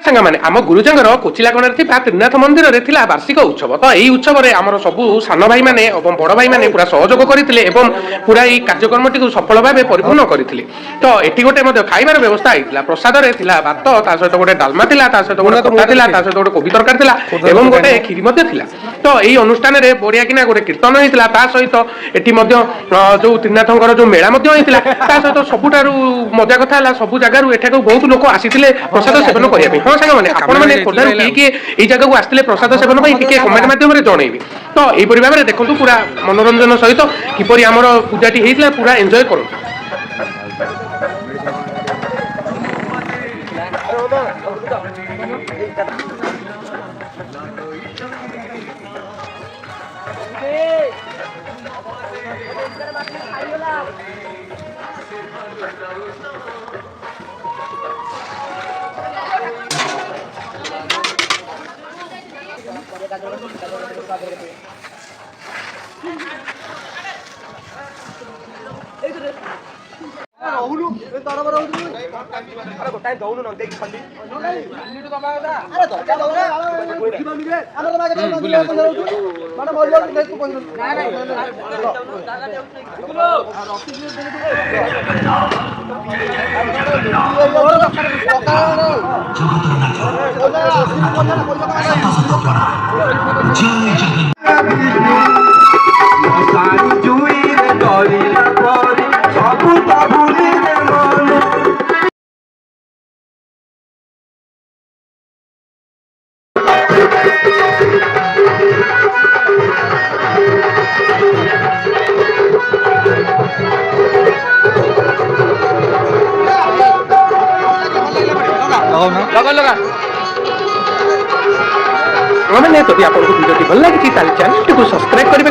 ସାଙ୍ଗମାନେ ଆମ ଗୁରୁଜଙ୍କର କୋଚିଲାଗଣରେ ଥିବା ତ୍ରିନାଥ ମନ୍ଦିରରେ ଥିଲା ବାର୍ଷିକ ଉତ୍ସବ। ତ ଏହି ଉତ୍ସବରେ ଆମର ସବୁ ସାନ ଭାଇମାନେ ଏବଂ ବଡ଼ ଭାଇମାନେ ପୁରା ସହଯୋଗ କରିଥିଲେ ଏବଂ ପୁରା ଏହି କାର୍ଯ୍ୟକ୍ରମଟିକୁ ସଫଳ ଭାବେ ପରିପୂର୍ଣ୍ଣ କରିଥିଲେ। ତ ଏଠି ଗୋଟେ ମଧ୍ୟ ଖାଇବାର ବ୍ୟବସ୍ଥା ହେଇଥିଲା। ପ୍ରସାଦରେ ଥିଲା ଭାତ, ତା ସହିତ ଗୋଟେ ଡାଲମା ଥିଲା, ତା ସହିତ ଗୋଟେ ଖଟା ଥିଲା, ତା ସହିତ ଗୋଟେ କୋବି ତରକାରୀ ଥିଲା ଏବଂ ଗୋଟେ କ୍ଷୀରି ମଧ୍ୟ ଥିଲା। ତ ଏହି ଅନୁଷ୍ଠାନରେ ବଢିଆ କିନା ଗୋଟେ କୀର୍ତ୍ତନ ହେଇଥିଲା। ତା ସହିତ ଏଠି ମଧ୍ୟ ଯୋଉ ତ୍ରିନାଥଙ୍କର ଯୋଉ ମେଳା ମଧ୍ୟ ହେଇଥିଲା। ତା ସହିତ ସବୁଠାରୁ ମଜା କଥା ହେଲା ସବୁ ଜାଗାରୁ ଏଠାକୁ ବହୁତ ଲୋକ ଆସିଥିଲେ ପ୍ରସାଦ ସେବନ କରିବା ପାଇଁ। ହଁ ସାଙ୍ଗମାନେ ଆପଣମାନେ ଖୋର୍ଦ୍ଧାରୁ କିଏ କିଏ ଏଇ ଜାଗାକୁ ଆସିଥିଲେ ପ୍ରସାଦ ସେବନ ପାଇଁ ଟିକେ କମେଣ୍ଟ ମାଧ୍ୟମରେ ଜଣେଇବେ। ତ ଏହିପରି ଭାବରେ ଦେଖନ୍ତୁ ପୁରା ମନୋରଞ୍ଜନ ସହିତ କିପରି ଆମର ପୂଜାଟି ହେଇଥିଲା ପୁରା ଏନ୍ଜୟ କରନ୍ତୁ। ଯଦି ଆପଣଙ୍କୁ ଭିଡ଼ିଓଟି ଭଲ ଲାଗିଛି ତାହେଲେ ଚ୍ୟାନେଲଟିକୁ ସବସ୍କ୍ରାଇବ କରି